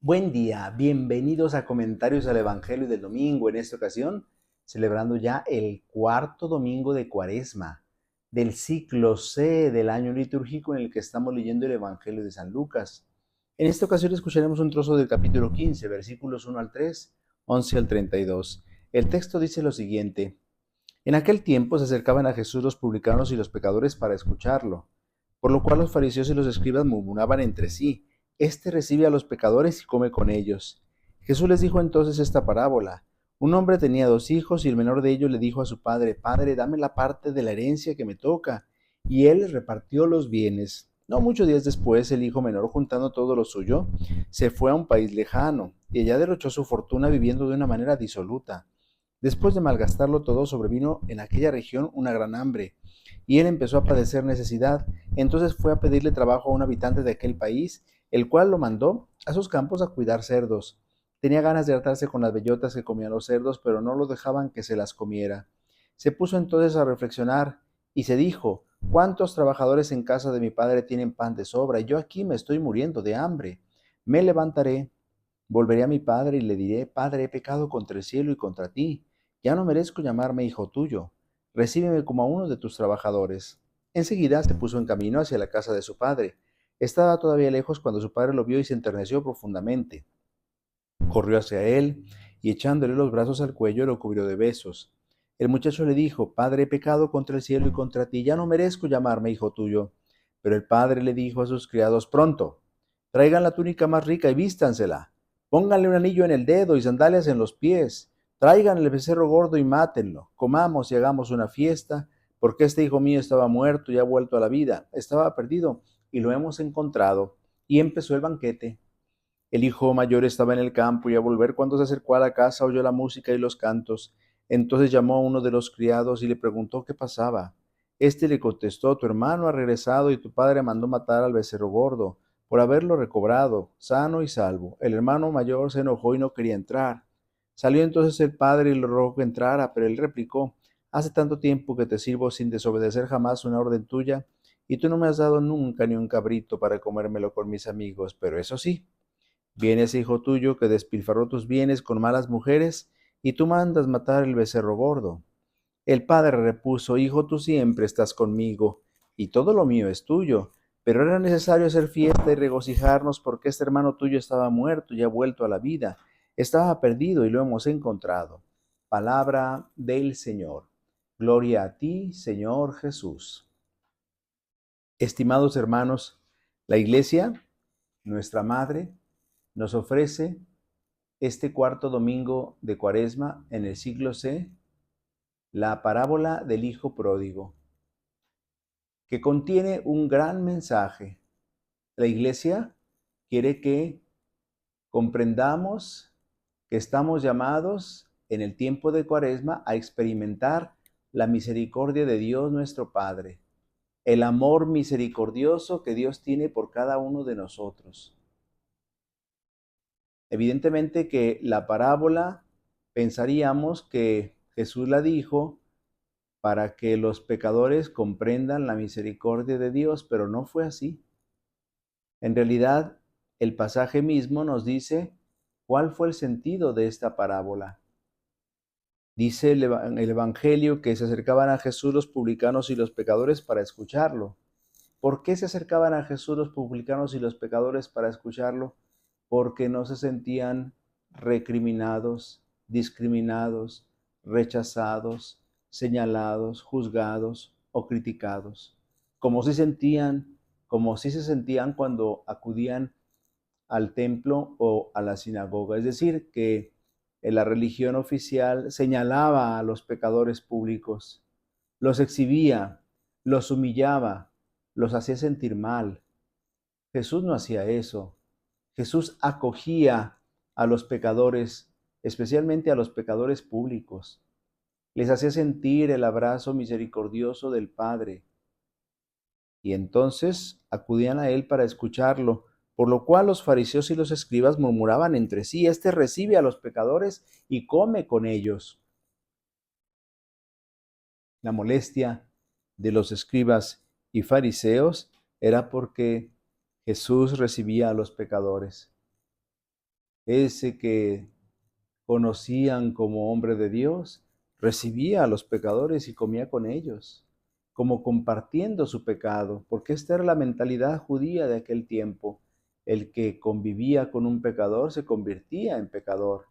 Buen día, bienvenidos a Comentarios al Evangelio del Domingo. En esta ocasión, celebrando ya el cuarto domingo de Cuaresma, del ciclo C del año litúrgico en el que estamos leyendo el Evangelio de San Lucas. En esta ocasión escucharemos un trozo del capítulo 15, versículos 1 al 3, 11 al 32. El texto dice lo siguiente: En aquel tiempo se acercaban a Jesús los publicanos y los pecadores para escucharlo, por lo cual los fariseos y los escribas murmuraban entre sí: Este recibe a los pecadores y come con ellos. Jesús les dijo entonces esta parábola: Un hombre tenía dos hijos y el menor de ellos le dijo a su padre: Padre, dame la parte de la herencia que me toca. Y él les repartió los bienes. No muchos días después, el hijo menor, juntando todo lo suyo, se fue a un país lejano y allá derrochó su fortuna viviendo de una manera disoluta. Después de malgastarlo todo, sobrevino en aquella región una gran hambre, y él empezó a padecer necesidad. Entonces fue a pedirle trabajo a un habitante de aquel país, el cual lo mandó a sus campos a cuidar cerdos. Tenía ganas de hartarse con las bellotas que comían los cerdos, pero no lo dejaban que se las comiera. Se puso entonces a reflexionar y se dijo: ¿Cuántos trabajadores en casa de mi padre tienen pan de sobra y yo aquí me estoy muriendo de hambre? Me levantaré, volveré a mi padre y le diré: Padre, he pecado contra el cielo y contra ti. Ya no merezco llamarme hijo tuyo. Recíbeme como a uno de tus trabajadores. Enseguida se puso en camino hacia la casa de su padre. Estaba todavía lejos cuando su padre lo vio y se enterneció profundamente. Corrió hacia él y echándole los brazos al cuello lo cubrió de besos. El muchacho le dijo: Padre, he pecado contra el cielo y contra ti, ya no merezco llamarme hijo tuyo. Pero el padre le dijo a sus criados: Pronto, traigan la túnica más rica y vístansela. Pónganle un anillo en el dedo y sandalias en los pies. Traigan el becerro gordo y mátenlo. Comamos y hagamos una fiesta, porque este hijo mío estaba muerto y ha vuelto a la vida. Estaba perdido y lo hemos encontrado. Y empezó el banquete. El hijo mayor estaba en el campo y al volver, cuando se acercó a la casa, oyó la música y los cantos. Entonces llamó a uno de los criados y le preguntó qué pasaba. Este le contestó: Tu hermano ha regresado y tu padre mandó matar al becerro gordo por haberlo recobrado sano y salvo. El hermano mayor se enojó y no quería entrar. Salió entonces el padre y le rogó que entrara, pero él replicó: Hace tanto tiempo que te sirvo sin desobedecer jamás una orden tuya, y tú no me has dado nunca ni un cabrito para comérmelo con mis amigos. Pero eso sí, viene ese hijo tuyo que despilfarró tus bienes con malas mujeres, y tú mandas matar el becerro gordo. El padre repuso: Hijo, tú siempre estás conmigo, y todo lo mío es tuyo. Pero era necesario hacer fiesta y regocijarnos, porque este hermano tuyo estaba muerto y ha vuelto a la vida. Estaba perdido y lo hemos encontrado. Palabra del Señor. Gloria a ti, Señor Jesús. Estimados hermanos, la Iglesia, nuestra Madre, nos ofrece este cuarto domingo de Cuaresma en el siglo C, la parábola del Hijo Pródigo, que contiene un gran mensaje. La Iglesia quiere que comprendamos que estamos llamados en el tiempo de Cuaresma a experimentar la misericordia de Dios nuestro Padre, el amor misericordioso que Dios tiene por cada uno de nosotros. Evidentemente que la parábola pensaríamos que Jesús la dijo para que los pecadores comprendan la misericordia de Dios, pero no fue así. En realidad, el pasaje mismo nos dice cuál fue el sentido de esta parábola. Dice el Evangelio que se acercaban a Jesús los publicanos y los pecadores para escucharlo. ¿Por qué se acercaban a Jesús los publicanos y los pecadores para escucharlo? Porque no se sentían recriminados, discriminados, rechazados, señalados, juzgados o criticados, como si sentían, como si se sentían cuando acudían al templo o a la sinagoga. Es decir, que la religión oficial señalaba a los pecadores públicos, los exhibía, los humillaba, los hacía sentir mal. Jesús no hacía eso. Jesús acogía a los pecadores, especialmente a los pecadores públicos. Les hacía sentir el abrazo misericordioso del Padre, y entonces acudían a él para escucharlo, por lo cual los fariseos y los escribas murmuraban entre sí: Este recibe a los pecadores y come con ellos. La molestia de los escribas y fariseos era porque Jesús recibía a los pecadores. ese que conocían como hombre de Dios, recibía a los pecadores y comía con ellos, como compartiendo su pecado, porque esta era la mentalidad judía de aquel tiempo. El que convivía con un pecador se convertía en pecador.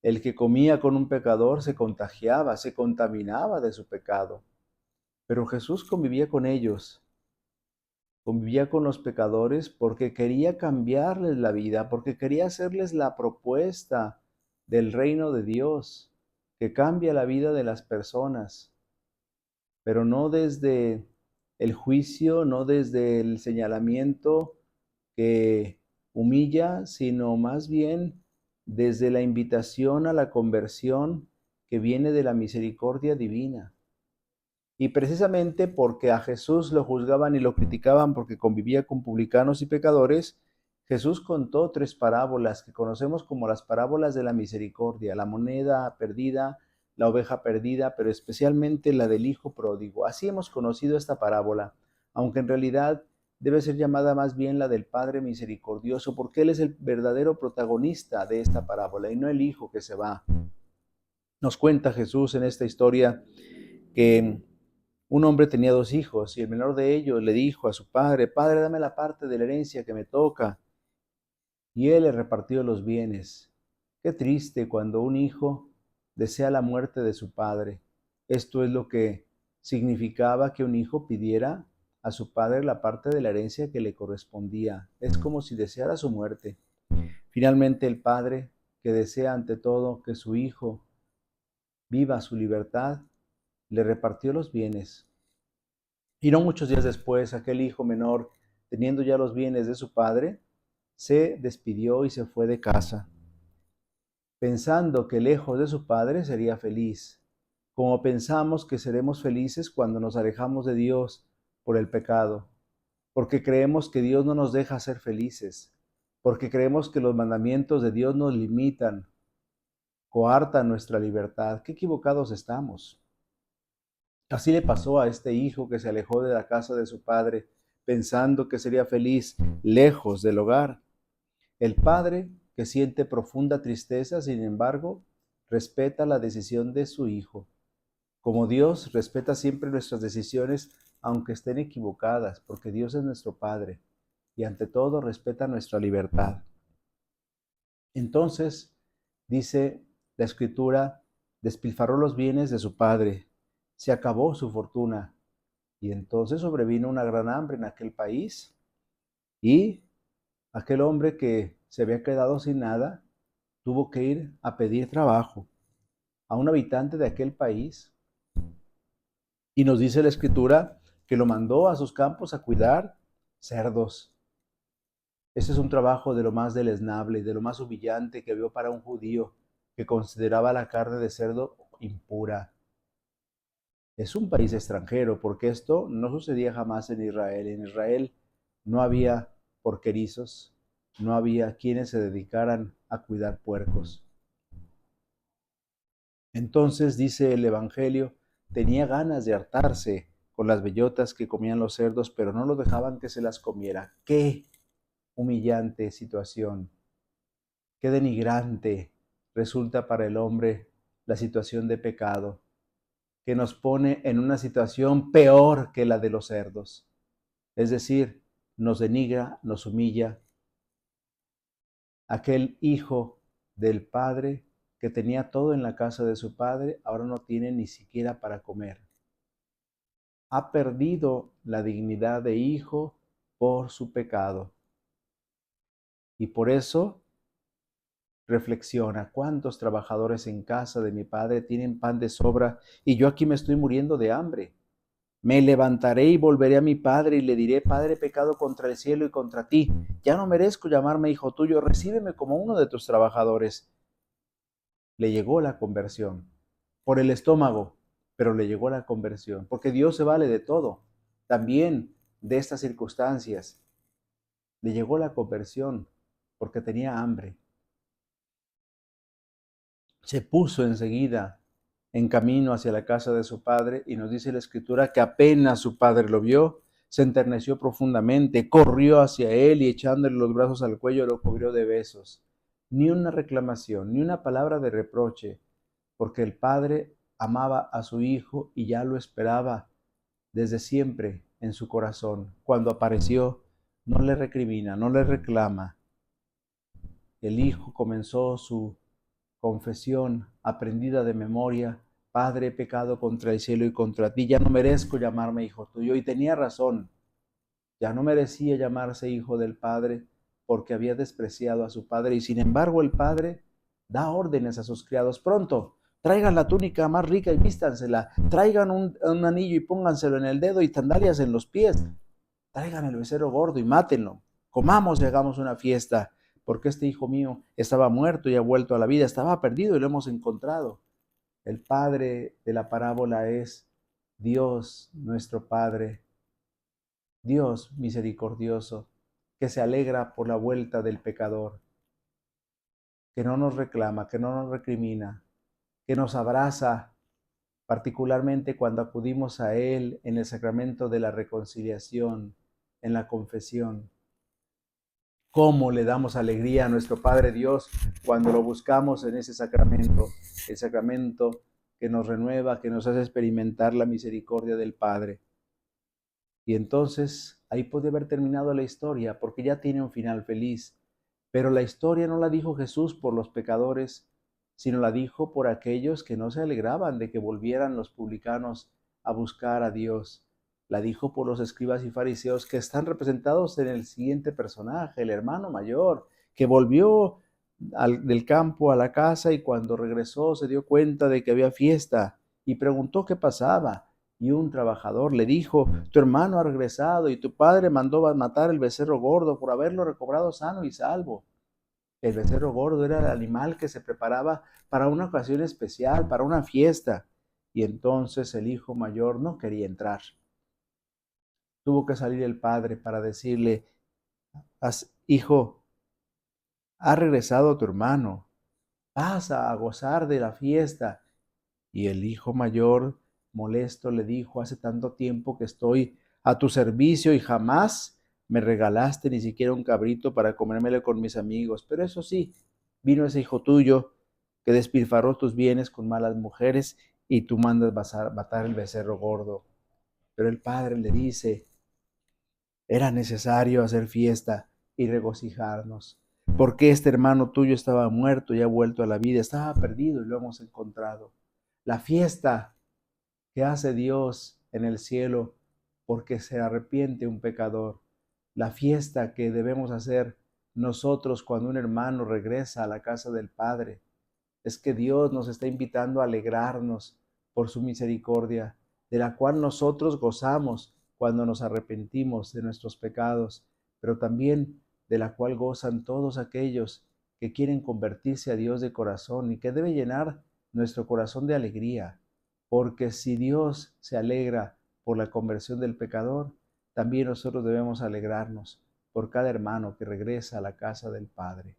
El que comía con un pecador se contagiaba, se contaminaba de su pecado. Pero Jesús convivía con ellos, convivía con los pecadores porque quería cambiarles la vida, porque quería hacerles la propuesta del reino de Dios, que cambia la vida de las personas, pero no desde el juicio, no desde el señalamiento que humilla, sino más bien desde la invitación a la conversión que viene de la misericordia divina. Y precisamente porque a Jesús lo juzgaban y lo criticaban porque convivía con publicanos y pecadores, Jesús contó 3 parábolas que conocemos como las parábolas de la misericordia: la moneda perdida, la oveja perdida, pero especialmente la del hijo pródigo. Así hemos conocido esta parábola, aunque en realidad debe ser llamada más bien la del Padre misericordioso, porque Él es el verdadero protagonista de esta parábola y no el hijo que se va. Nos cuenta Jesús en esta historia que un hombre tenía 2 hijos y el menor de ellos le dijo a su padre: Padre, dame la parte de la herencia que me toca. Y él le repartió los bienes. Qué triste cuando un hijo desea la muerte de su padre. Esto es lo que significaba que un hijo pidiera a su padre la parte de la herencia que le correspondía. Es como si deseara su muerte. Finalmente el padre, que desea ante todo que su hijo viva su libertad, le repartió los bienes. Y no muchos días después, aquel hijo menor, teniendo ya los bienes de su padre, se despidió y se fue de casa, pensando que lejos de su padre sería feliz, como pensamos que seremos felices cuando nos alejamos de Dios por el pecado, porque creemos que Dios no nos deja ser felices, porque creemos que los mandamientos de Dios nos limitan, coartan nuestra libertad. Qué equivocados estamos. Así le pasó a este hijo que se alejó de la casa de su padre, pensando que sería feliz lejos del hogar. El padre, que siente profunda tristeza, sin embargo, respeta la decisión de su hijo. Como Dios respeta siempre nuestras decisiones, aunque estén equivocadas, porque Dios es nuestro Padre y ante todo respeta nuestra libertad. Entonces, dice la Escritura, despilfarró los bienes de su padre, se acabó su fortuna, y entonces sobrevino una gran hambre en aquel país, y aquel hombre que se había quedado sin nada tuvo que ir a pedir trabajo a un habitante de aquel país, y nos dice la Escritura que lo mandó a sus campos a cuidar cerdos. Ese es un trabajo de lo más deleznable, de lo más humillante que vio para un judío que consideraba la carne de cerdo impura. Es un país extranjero, porque esto no sucedía jamás en Israel. En Israel no había porquerizos, no había quienes se dedicaran a cuidar puercos. Entonces, dice el Evangelio, tenía ganas de hartarse con las bellotas que comían los cerdos, pero no lo dejaban que se las comiera. ¡Qué humillante situación! ¡Qué denigrante resulta para el hombre la situación de pecado, que nos pone en una situación peor que la de los cerdos! Es decir, nos denigra, nos humilla. Aquel hijo del padre que tenía todo en la casa de su padre, ahora no tiene ni siquiera para comer. Ha perdido la dignidad de hijo por su pecado. Y por eso reflexiona: ¿cuántos trabajadores en casa de mi padre tienen pan de sobra y yo aquí me estoy muriendo de hambre? Me levantaré y volveré a mi padre y le diré: Padre, he pecado contra el cielo y contra ti. Ya no merezco llamarme hijo tuyo, recíbeme como uno de tus trabajadores. Le llegó la conversión por el estómago, pero le llegó la conversión, porque Dios se vale de todo, también de estas circunstancias. Le llegó la conversión porque tenía hambre. Se puso enseguida en camino hacia la casa de su padre, y nos dice la Escritura que apenas su padre lo vio, se enterneció profundamente, corrió hacia él y echándole los brazos al cuello lo cubrió de besos. ni una reclamación, ni una palabra de reproche, porque el Padre amaba a su Hijo y ya lo esperaba desde siempre en su corazón. Cuando apareció, no le recrimina, no le reclama. El Hijo comenzó su confesión aprendida de memoria. Padre, he pecado contra el cielo y contra ti, ya no merezco llamarme hijo tuyo. Y tenía razón, ya no merecía llamarse hijo del Padre porque había despreciado a su Padre. Y sin embargo el Padre da órdenes a sus criados: pronto, traigan la túnica más rica y vístansela, traigan un anillo y pónganselo en el dedo y sandalias en los pies, traigan el becerro gordo y mátenlo, comamos y hagamos una fiesta, porque este hijo mío estaba muerto y ha vuelto a la vida, estaba perdido y lo hemos encontrado. El padre de la parábola es Dios, nuestro Padre, Dios misericordioso, que se alegra por la vuelta del pecador, que no nos reclama, que no nos recrimina, que nos abraza, particularmente cuando acudimos a Él en el sacramento de la reconciliación, en la confesión. Cómo le damos alegría a nuestro Padre Dios cuando lo buscamos en ese sacramento, el sacramento que nos renueva, que nos hace experimentar la misericordia del Padre. Y entonces ahí puede haber terminado la historia, porque ya tiene un final feliz. Pero la historia no la dijo Jesús por los pecadores, sino la dijo por aquellos que no se alegraban de que volvieran los publicanos a buscar a Dios. La dijo por los escribas y fariseos, que están representados en el siguiente personaje, el hermano mayor, que volvió del campo a la casa y cuando regresó se dio cuenta de que había fiesta y preguntó qué pasaba. Y un trabajador le dijo: tu hermano ha regresado y tu padre mandó matar el becerro gordo por haberlo recobrado sano y salvo. El becerro gordo era el animal que se preparaba para una ocasión especial, para una fiesta. Y entonces el hijo mayor no quería entrar. Tuvo que salir el padre para decirle: hijo, ha regresado tu hermano, pasa a gozar de la fiesta. Y el hijo mayor, molesto, le dijo: hace tanto tiempo que estoy a tu servicio y jamás me regalaste ni siquiera un cabrito para comérmelo con mis amigos. Pero eso sí, vino ese hijo tuyo que despilfarró tus bienes con malas mujeres y tú mandas matar el becerro gordo. Pero el padre le dice: era necesario hacer fiesta y regocijarnos, porque este hermano tuyo estaba muerto y ha vuelto a la vida, estaba perdido y lo hemos encontrado. La fiesta que hace Dios en el cielo porque se arrepiente un pecador, la fiesta que debemos hacer nosotros cuando un hermano regresa a la casa del Padre, es que Dios nos está invitando a alegrarnos por su misericordia, de la cual nosotros gozamos cuando nos arrepentimos de nuestros pecados, pero también de la cual gozan todos aquellos que quieren convertirse a Dios de corazón y que debe llenar nuestro corazón de alegría, porque si Dios se alegra por la conversión del pecador, también nosotros debemos alegrarnos por cada hermano que regresa a la casa del Padre.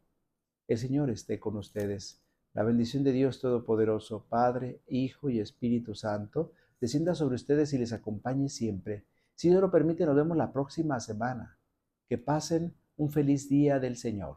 El Señor esté con ustedes. La bendición de Dios Todopoderoso, Padre, Hijo y Espíritu Santo, descienda sobre ustedes y les acompañe siempre. Si Dios lo permite, nos vemos la próxima semana. Que pasen un feliz día del Señor.